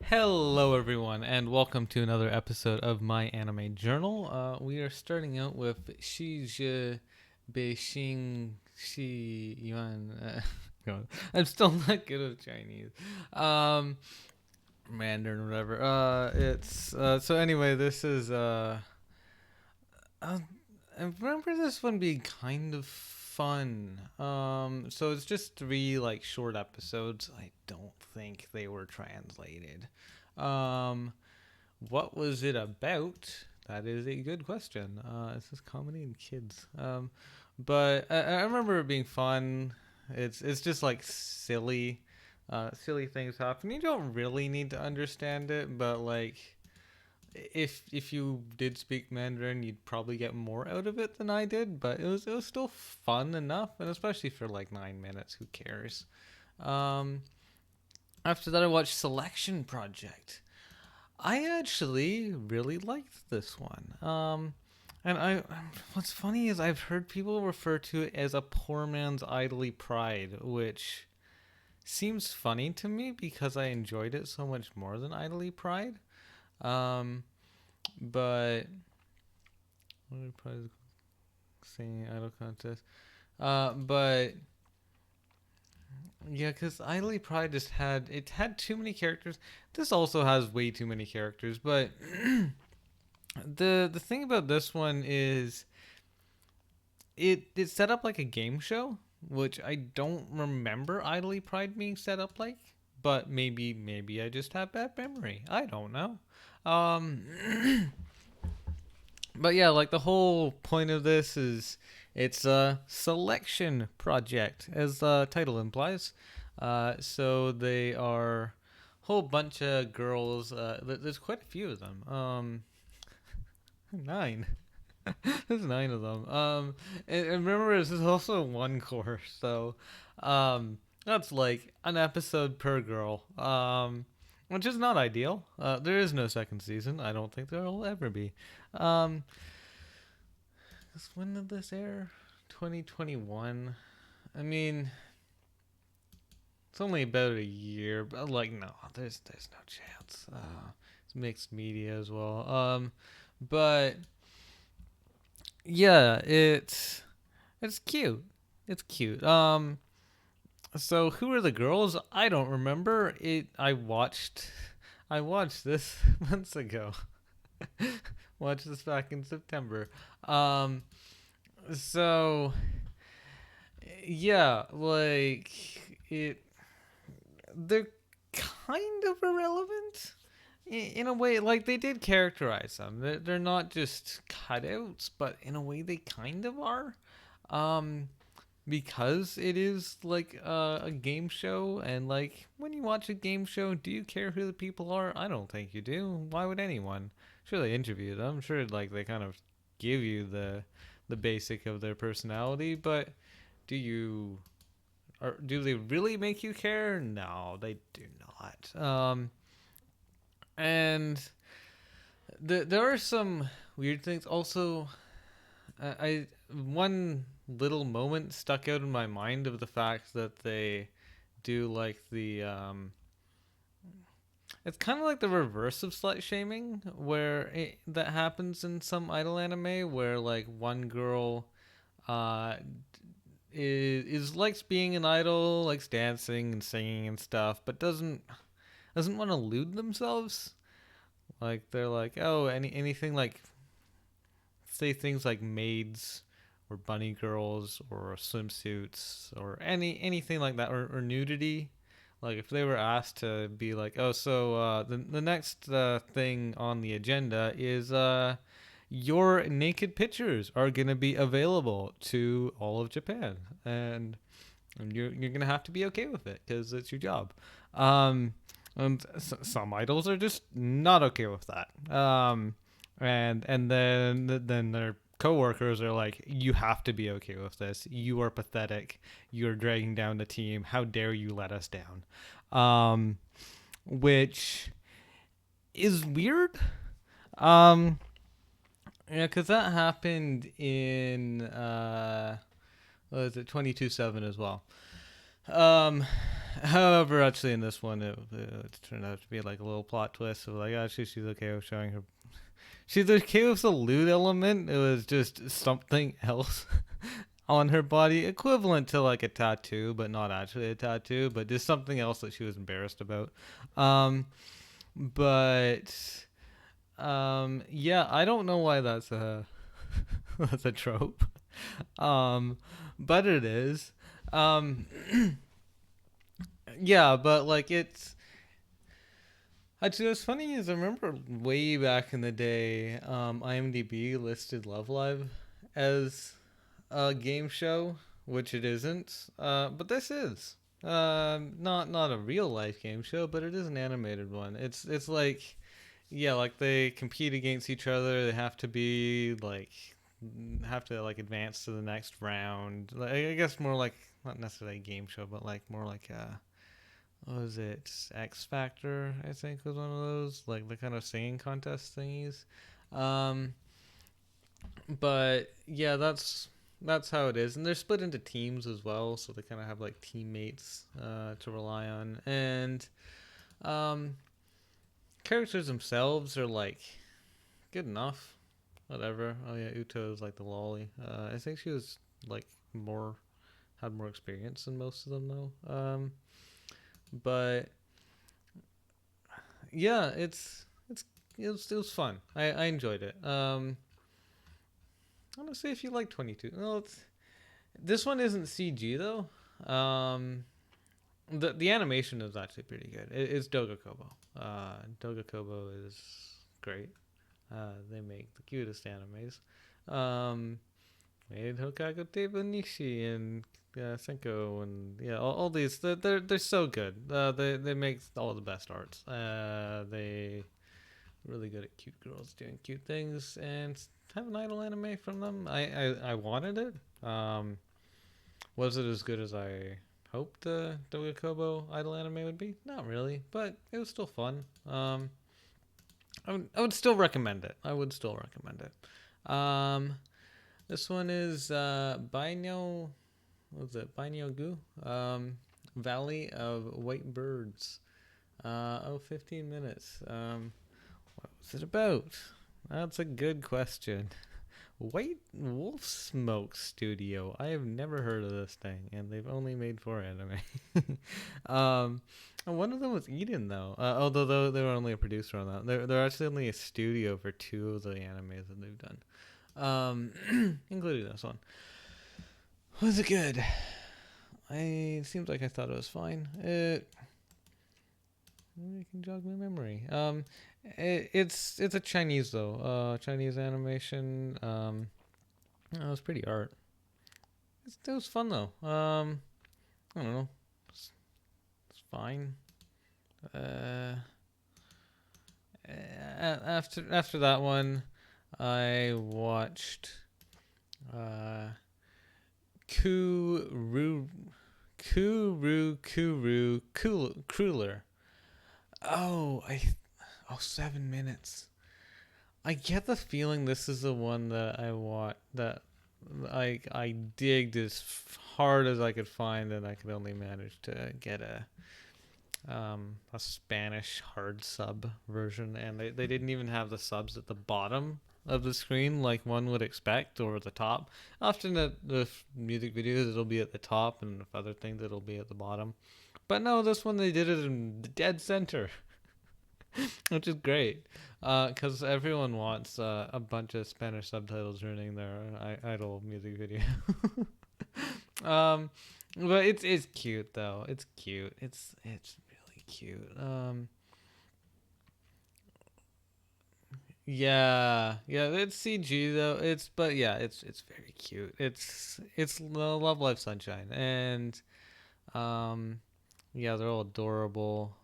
Hello, everyone, and welcome to another episode of My Anime Journal. We are starting out with Shizhe Beijing Shi Yuan. God, I'm still not good at Chinese. Um, Mandarin, whatever. It's so anyway. This is uh, I remember this one being kind of fun. So it's just three like short episodes. I don't think they were translated. Um, what was it about? That is a good question. This is comedy and kids. But I remember it being fun. It's just like silly things happen. You don't really need to understand it, but like if you did speak Mandarin, you'd probably get more out of it than I did. But it was still fun enough, and especially for like 9 minutes, who cares? Um, After that, I watched Selection Project. I actually really liked this one. And what's funny is I've heard people refer to it as a poor man's Idly Pride, which seems funny to me because I enjoyed it so much more than Idly Pride. Um, but Idly Pride is singing idol contest. But yeah, because Idly Pride had too many characters. This also has way too many characters, but the thing about this one is it's set up like a game show, which I don't remember Idly Pride being set up like. But maybe I just have bad memory. I don't know. Um, but yeah, like the whole point of this is it's a selection project, as the title implies. So they are a whole bunch of girls. There's quite a few of them. Nine. There's nine of them. And remember, this is also one course, so that's like an episode per girl. Which is not ideal. There is no second season. I don't think there will ever be. Um, when did this air? 2021. I mean, it's only about a year, but like, no, there's no chance. It's mixed media as well. But yeah, it's cute. It's cute. So who are the girls? I don't remember. I watched this months ago. Watched this back in September. Um so yeah, like it they're kind of irrelevant in a way. Like they did characterize them. They're not just cutouts, but in a way they kind of are. Um because it is like a game show, and like when you watch a game show, do you care who the people are? I don't think you do. Why would anyone? Sure, they interview them. Sure, like they kind of give you the basic of their personality, but do you, or do they really make you care? No, they do not. And there are some weird things also. I one little moment stuck out in my mind of the fact that they do like the it's kind of like the reverse of slut shaming, where that happens in some idol anime, where like one girl uh is likes being an idol, likes dancing and singing and stuff, but doesn't want to lewd themselves. Like they're like, oh, anything like, say things like maids or bunny girls or swimsuits or anything like that, or nudity. Like if they were asked to be like, oh, so the next thing on the agenda is your naked pictures are gonna be available to all of Japan, and you're gonna have to be okay with it because it's your job. And some idols are just not okay with that. And then their coworkers are like, "You have to be okay with this. You are pathetic. You're dragging down the team. How dare you let us down?" Um, which is weird. Um, yeah, because that happened in what was it, 22/7 as well. Um, However, actually, in this one, it turned out to be like a little plot twist. So like, actually, she's okay with showing her. She's okay with the lewd element. It was just something else on her body, equivalent to like a tattoo, but not actually a tattoo, but just something else that she was embarrassed about. Um, but yeah, I don't know why that's a that's a trope. But it is. Um, yeah, but like it's actually what's funny is I remember way back in the day, IMDb listed Love Live as a game show, which it isn't. But this is. Not a real life game show, but it is an animated one. It's like yeah, like they compete against each other. They have to like advance to the next round. Like, I guess more like not necessarily a game show, but like more like a what was it? X Factor, I think was one of those like the kind of singing contest thingies. Um, but yeah, that's how it is, and they're split into teams as well, so they kind of have like teammates to rely on, and um, characters themselves are like good enough. Whatever. Oh yeah, Uto is like the lolly. I think she was like more had more experience than most of them though. But yeah, it was fun. I enjoyed it. Honestly, if you like 22, well, this one isn't CG though. The animation is actually pretty good. It's Doga Kobo. Doga Kobo is great. They make the cutest animes. Um, made Hokago Teiba Nishi and Senko and yeah, all these. They're so good. They make all the best arts. They really good at cute girls doing cute things and have an idol anime from them. I wanted it. Was it as good as I hoped the Dogakobo idol anime would be? Not really, but it was still fun. I would still recommend it. I would still recommend it. This one is Bainyo. What was it? Bainyo Gu? Valley of White Birds. 15 minutes. What was it about? That's a good question. White Wolf Smoke Studio. I have never heard of this thing, and they've only made 4 anime. One of them was Eden, though. Although they were only a producer on that, they're actually only a studio for 2 of the animes that they've done, including this one. Was it good? It seems like I thought it was fine. I can jog my memory. It's a Chinese though. Chinese animation. It was pretty art. It was fun though. I don't know. It's fine. Uh, after that one, I watched Kuru Crueler. Oh, 7 minutes. I get the feeling this is the one that I want that I digged as hard as I could find, and I could only manage to get a Spanish hard sub version, and they didn't even have the subs at the bottom of the screen like one would expect, or at the top. Often at the music videos it'll be at the top, and with other things it'll be at the bottom. But no, this one they did it in the dead center, which is great. Because everyone wants a bunch of Spanish subtitles ruining their idol music video. um, but it's cute though. It's cute. It's really cute. Yeah, it's CG though. But yeah, it's very cute. It's Love Live Sunshine, and um, yeah, they're all adorable.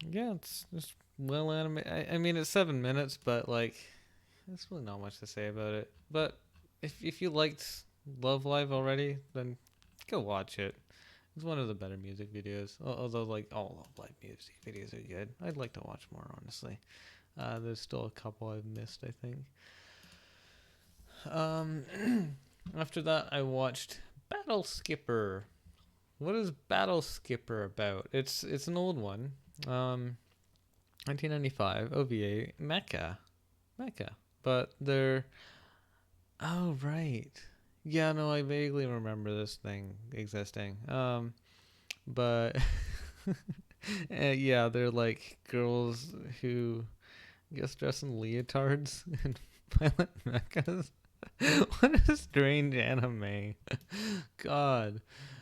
Yeah, it's just well animated. I mean, it's 7 minutes, but like, there's really not much to say about it. But if you liked Love Live already, then go watch it. It's one of the better music videos. Although like all Love Live music videos are good. I'd like to watch more, honestly. There's still a couple I've missed, I think. Um, after that, I watched Battle Skipper. What is Battle Skipper about? It's an old one. 1995 OVA Mecha, but they're oh right. Yeah, no, I vaguely remember this thing existing. But yeah, they're like girls who I guess dress in leotards and violent mechas. What a strange anime. God.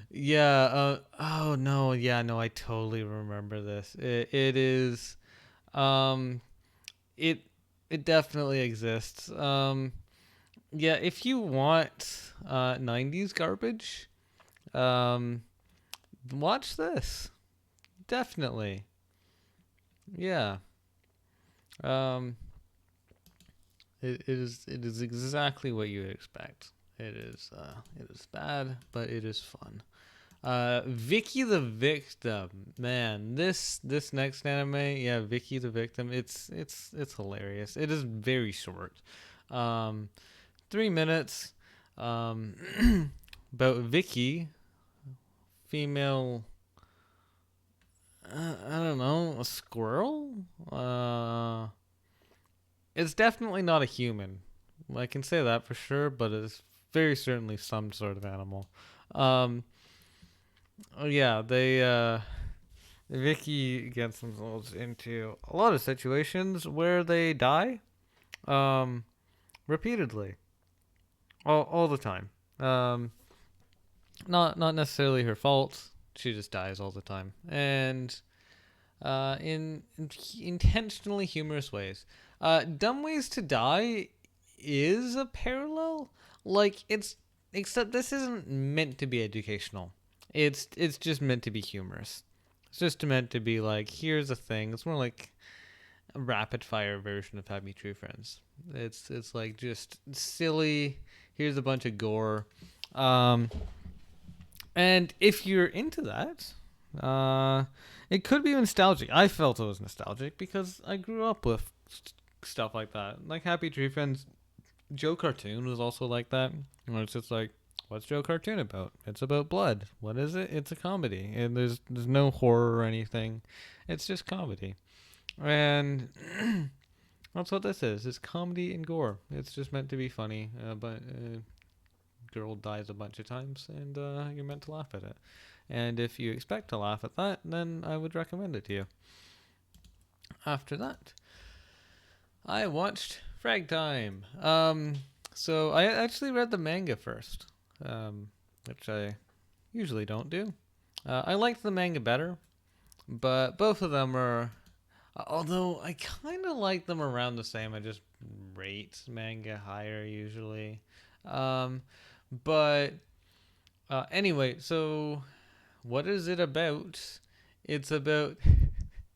Yeah. Oh no. Yeah. No. I totally remember this. It is. Um. It. It definitely exists. Yeah. If you want 90s garbage, um, watch this. Definitely. Yeah. Um. It is exactly what you would expect. It is bad, but it is fun. Vicky the Victim, man. This next anime, yeah, Vicky the Victim. It's hilarious. It is very short, 3 minutes. Um, about Vicky, female. I don't know, a squirrel. It's definitely not a human. I can say that for sure, but it's very certainly some sort of animal. Um, oh yeah, Vicky gets themselves into a lot of situations where they die, um, repeatedly, all the time. Um, not necessarily her fault. She just dies all the time, and in intentionally humorous ways. Dumb Ways to Die is a parallel. Like it's except this isn't meant to be educational. It's just meant to be humorous. It's just meant to be like here's a thing. It's more like a rapid fire version of Happy True Friends. It's like just silly. Here's a bunch of gore. Um, and if you're into that, it could be nostalgic. I felt it was nostalgic because I grew up with stuff like that. Like Happy Tree Friends, Joe Cartoon was also like that. Where it's just like, what's Joe Cartoon about? It's about blood. What is it? It's a comedy, and there's no horror or anything. It's just comedy, and that's what this is. It's comedy and gore. It's just meant to be funny, but girl dies a bunch of times, and you're meant to laugh at it. And if you expect to laugh at that, then I would recommend it to you. After that, I watched Fragtime. So I actually read the manga first, which I usually don't do. I liked the manga better, but both of them are. Although I kind of like them around the same. I just rate manga higher usually. Um, but anyway, so what is it about? It's about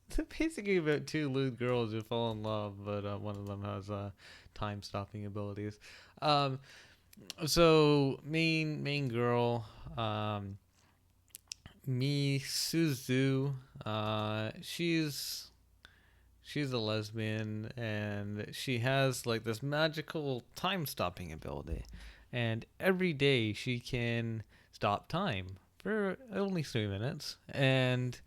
it's basically about two lewd girls who fall in love, but one of them has time stopping abilities. Um, so main girl, Mi Suzu, she's a lesbian and she has like this magical time stopping ability, and every day she can stop time for only 3 minutes, and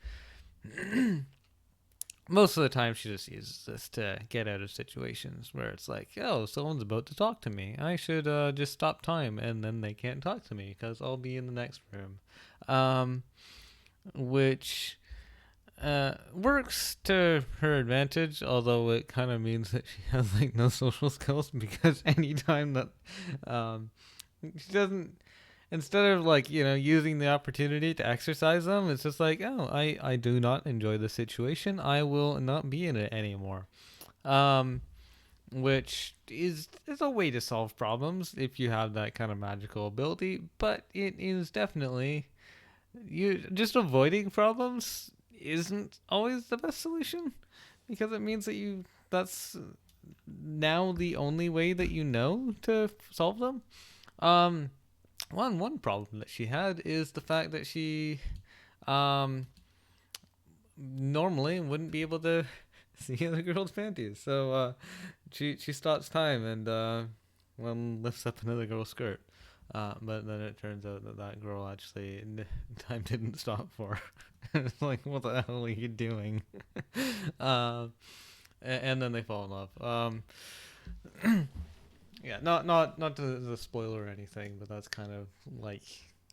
most of the time she just uses this to get out of situations where it's like, oh, someone's about to talk to me, I should just stop time, and then they can't talk to me because I'll be in the next room, which works to her advantage, although it kind of means that she has like no social skills because anytime that she doesn't, instead of like using the opportunity to exercise them, it's just like, oh, I do not enjoy the situation, I will not be in it anymore. um which is a way to solve problems if you have that kind of magical ability, but it is definitely, you just avoiding problems isn't always the best solution, because it means that that's now the only way that you know to solve them. um one problem that she had is the fact that she um normally wouldn't be able to see other girls' panties, so she stops time and one lifts up another girl's skirt. But then it turns out that that girl actually time didn't stop for her. It's like, what the hell are you doing? um, and then they fall in love. Yeah, not the spoiler or anything, but that's kind of like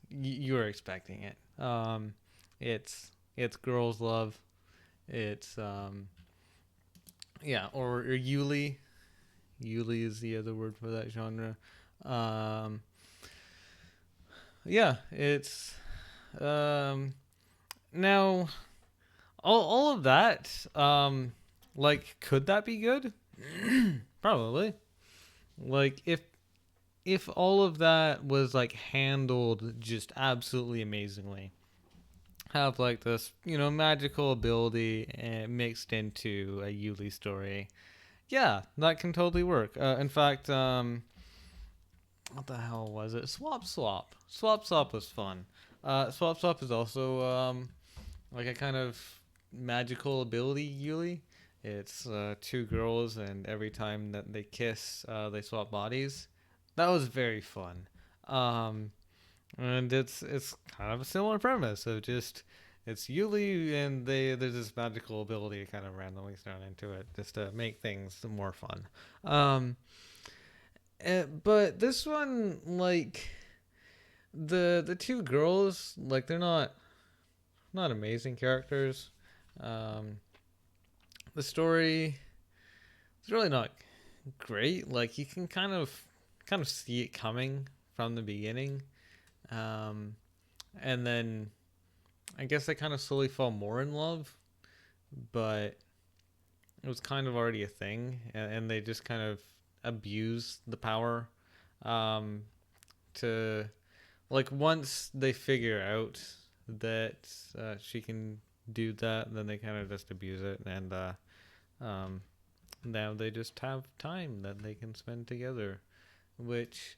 you were expecting it. It's girls love. It's yeah, or Yuli. Yuli is the other word for that genre. Um, yeah, it's now all of that. Like, could that be good? Probably. Like, if all of that was like handled just absolutely amazingly, have like this magical ability mixed into a Yuli story, yeah, that can totally work. In fact, what the hell was it? Swap was fun. Swap is also like a kind of magical ability Yuli. It's two girls, and every time that they kiss, they swap bodies. That was very fun. Um, and it's kind of a similar premise of just it's Yuli, and there's this magical ability kind of randomly thrown into it just to make things more fun. Um, but this one, like the two girls, like they're not amazing characters. Um, the story is really not great. Like you can kind of see it coming from the beginning, um, and then I guess they kind of slowly fall more in love, but it was kind of already a thing, and they just kind of abuse the power um, to like once they figure out that she can do that, then they kind of just abuse it, and um, now they just have time that they can spend together, which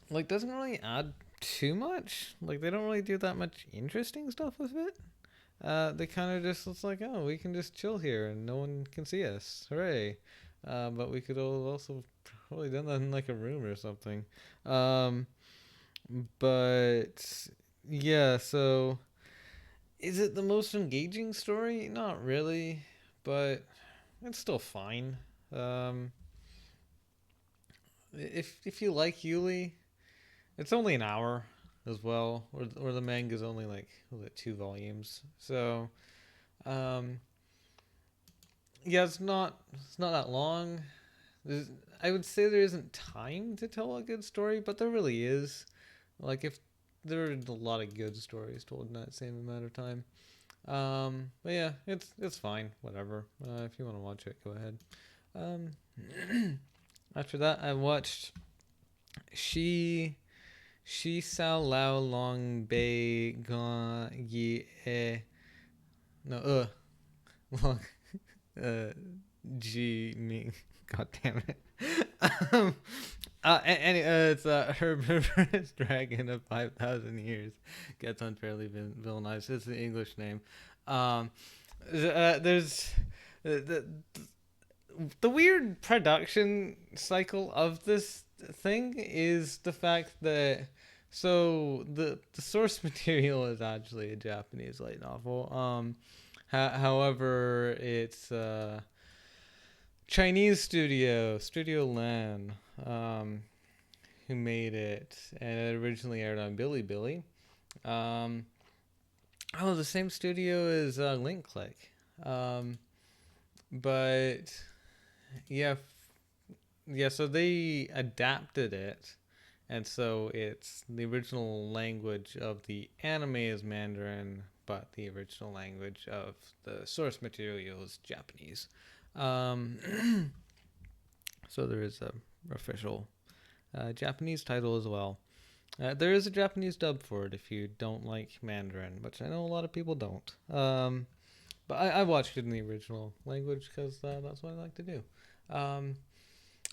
like doesn't really add too much. Like they don't really do that much interesting stuff with it. They kind of just it's like, oh, we can just chill here and no one can see us. Hooray! But we could also probably done that in like a room or something. Um, but yeah, so is it the most engaging story? Not really, but it's still fine. Um, if you like Yuli, it's only an hour as well, or the manga's only like was it 2 volumes. So um, yeah, it's not that long. There's, I would say there isn't time to tell a good story, but there really is. Like if there are a lot of good stories told in that same amount of time. But yeah, it's fine. Whatever. If you want to watch it, go ahead. Um, after that, I watched She Sao Lao Long Bei Ga Yi E no Long uh G Ming. God damn it. um, it's Herbivorous Dragon of 5,000 Years gets unfairly villainized. It's the English name. Um, there's the the weird production cycle of this thing is the fact that so the source material is actually a Japanese light novel. However, it's Chinese Studio Lan, who made it, and it originally aired on Bilibili. Um, oh, the same studio as Link Click. But yeah, yeah. So they adapted it, and so it's the original language of the anime is Mandarin, but the original language of the source material is Japanese. Um, so there is a official Japanese title as well. There is a Japanese dub for it if you don't like Mandarin, which I know a lot of people don't. But I watched it in the original language because that's what I like to do. Um,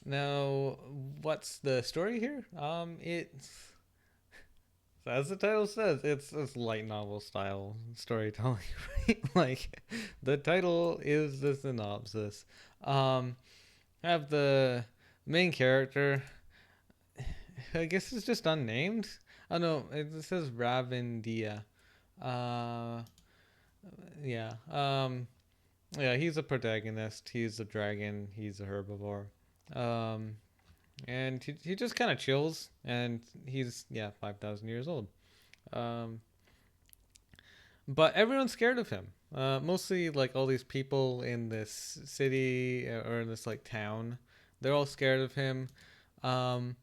Now, what's the story here? It's as the title says, it's light novel style storytelling, right? Like the title is the synopsis. Have the main character. I guess it's just unnamed. Oh no, it says Ravendia. Uh, yeah. Yeah, he's a protagonist. He's a dragon. He's a herbivore. Um, and he just kind of chills, and he's 5,000 years old. Um, but everyone's scared of him. Mostly like all these people in this city or in this like town, they're all scared of him. Um,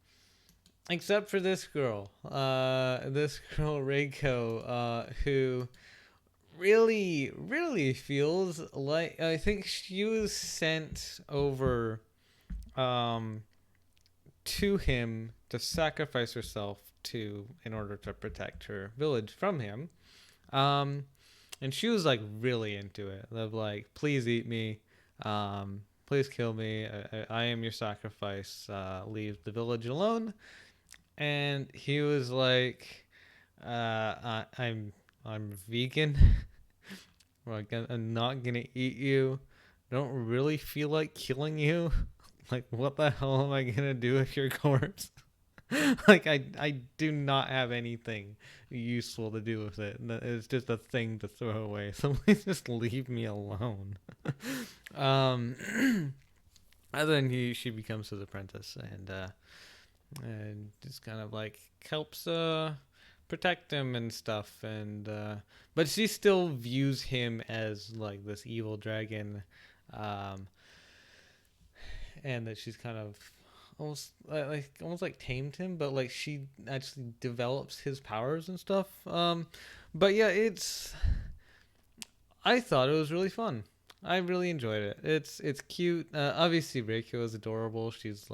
except for this girl. This girl Reiko, who really feels like I think she was sent over um to him to sacrifice herself to in order to protect her village from him. Um and she was like really into it. Of like, please eat me. Please kill me. I am your sacrifice. Leave the village alone. And he was like, I'm vegan. Like, I'm not gonna eat you. I don't really feel like killing you. Like, what the hell am I gonna do with your corpse? Like, I do not have anything useful to do with it. It's just a thing to throw away. So please just leave me alone. um, and then she becomes his apprentice and just kind of like helps protect him and stuff. And but she still views him as like this evil dragon, um, and that she's kind of almost like tamed him, but like she actually develops his powers and stuff. But yeah, I thought it was really fun. I really enjoyed it. It's cute. Obviously, Reiko is adorable. She's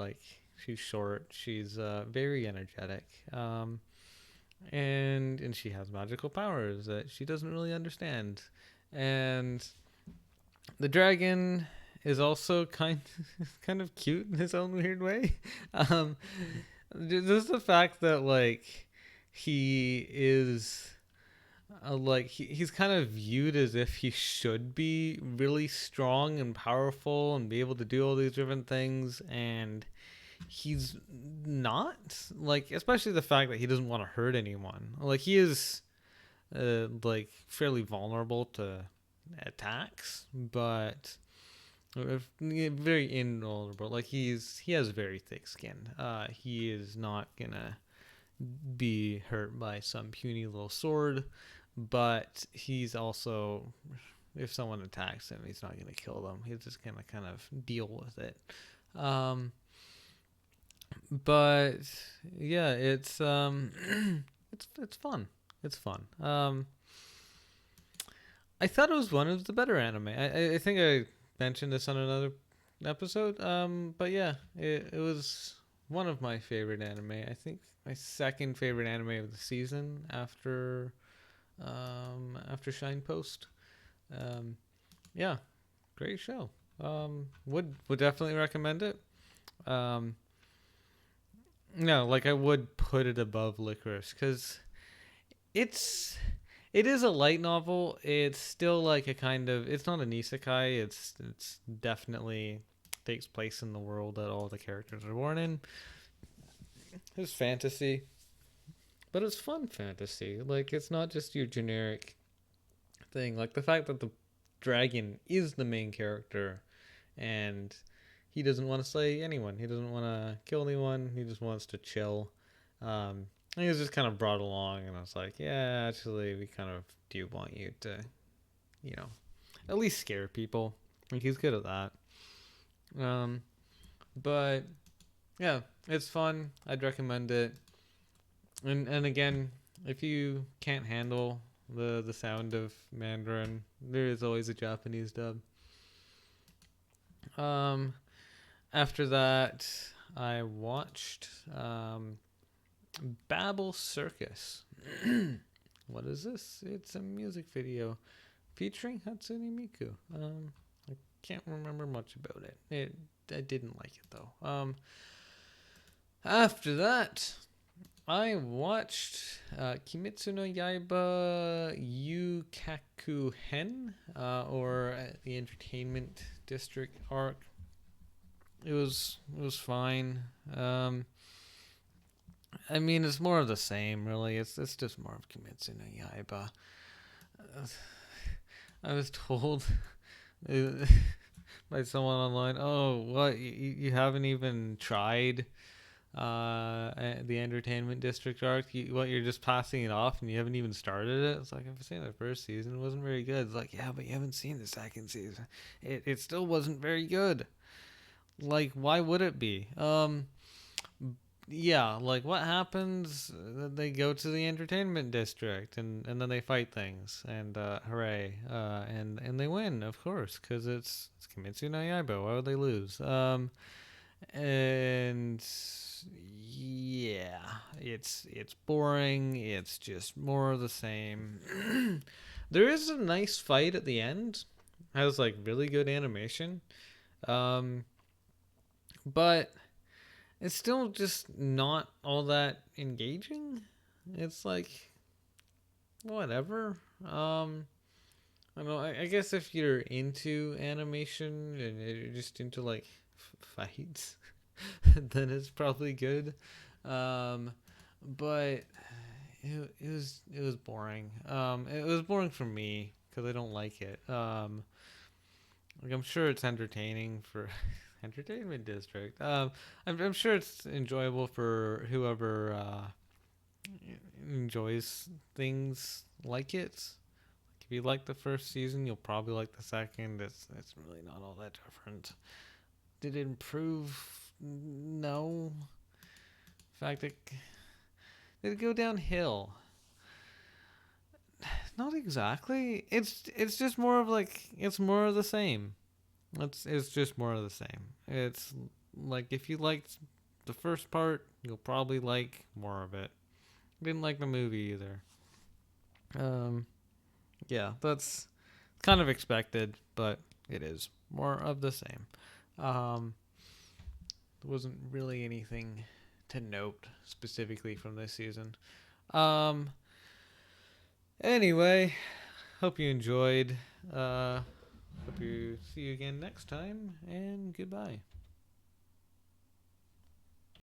short. She's very energetic. And she has magical powers that she doesn't really understand. And the dragon is also kind of cute in his own weird way. Um, just the fact that like he is he's kind of viewed as if he should be really strong and powerful and be able to do all these different things, and he's not, like, especially the fact that he doesn't want to hurt anyone. Like, he is like fairly vulnerable to attacks, but very invulnerable. Like, he has very thick skin. He is not gonna be hurt by some puny little sword, but he's also, if someone attacks him, he's not going to kill them. He's just going to kind of deal with it. But yeah, it's fun. It's fun. I thought it was one of the better anime. I think I mentioned this on another episode. But yeah, it was one of my favorite anime. I think my second favorite anime of the season after Shine Post. Um, yeah, great show. Would definitely recommend it. Um, no, like I would put it above Licorice because it's it is a light novel. It's still like a kind of, it's not an isekai. It's definitely takes place in the world that all the characters are born in. It's fantasy, but it's fun fantasy. Like, it's not just your generic thing. Like the fact that the dragon is the main character and he doesn't want to slay anyone. He doesn't want to kill anyone. He just wants to chill. He was just kind of brought along, and I was like, yeah, actually, we kind of do want you to, you know, at least scare people. Like, he's good at that. But yeah, it's fun. I'd recommend it. And again, if you can't handle the sound of Mandarin, there is always a Japanese dub. After that, I watched Babel Circus. What is this? It's a music video featuring Hatsune Miku. I can't remember much about it. I didn't like it though. After that, I watched Kimetsu no Yaiba Yukaku Hen, or the Entertainment District arc. It was fine. I mean, it's more of the same, really. It's just more of Kimetsu no Yaiba. I was told by someone online, "Oh, what you haven't even tried the entertainment district arc? You're just passing it off and you haven't even started it?" It's like, I've seen the first season, it wasn't very good. It's like, yeah, but you haven't seen the second season. It still wasn't very good. Like, why would it be? Yeah, like what happens? They go to the entertainment district and then they fight things and hooray, and they win, of course, because it's Kimetsu no Yaiba. Why would they lose? And yeah, it's boring. It's just more of the same. There is a nice fight at the end. Has like really good animation. Um, but it's still just not all that engaging. It's like whatever. I don't know. I guess if you're into animation and you're just into like fights, then it's probably good. Um, but it was boring. It was boring for me because I don't like it. Like I'm sure it's entertaining for entertainment district. I'm sure it's enjoyable for whoever enjoys things like it. If you like the first season, you'll probably like the second. It's really not all that different. Did it improve? No. In fact, did it go downhill? Not exactly. It's just more of like it's more of the same. It's just more of the same. It's like if you liked the first part, you'll probably like more of it. Didn't like the movie either. Um, yeah, that's kind of expected, but it is more of the same. Um, there wasn't really anything to note specifically from this season. Um, anyway, hope you enjoyed. Hope you see you again next time, and goodbye.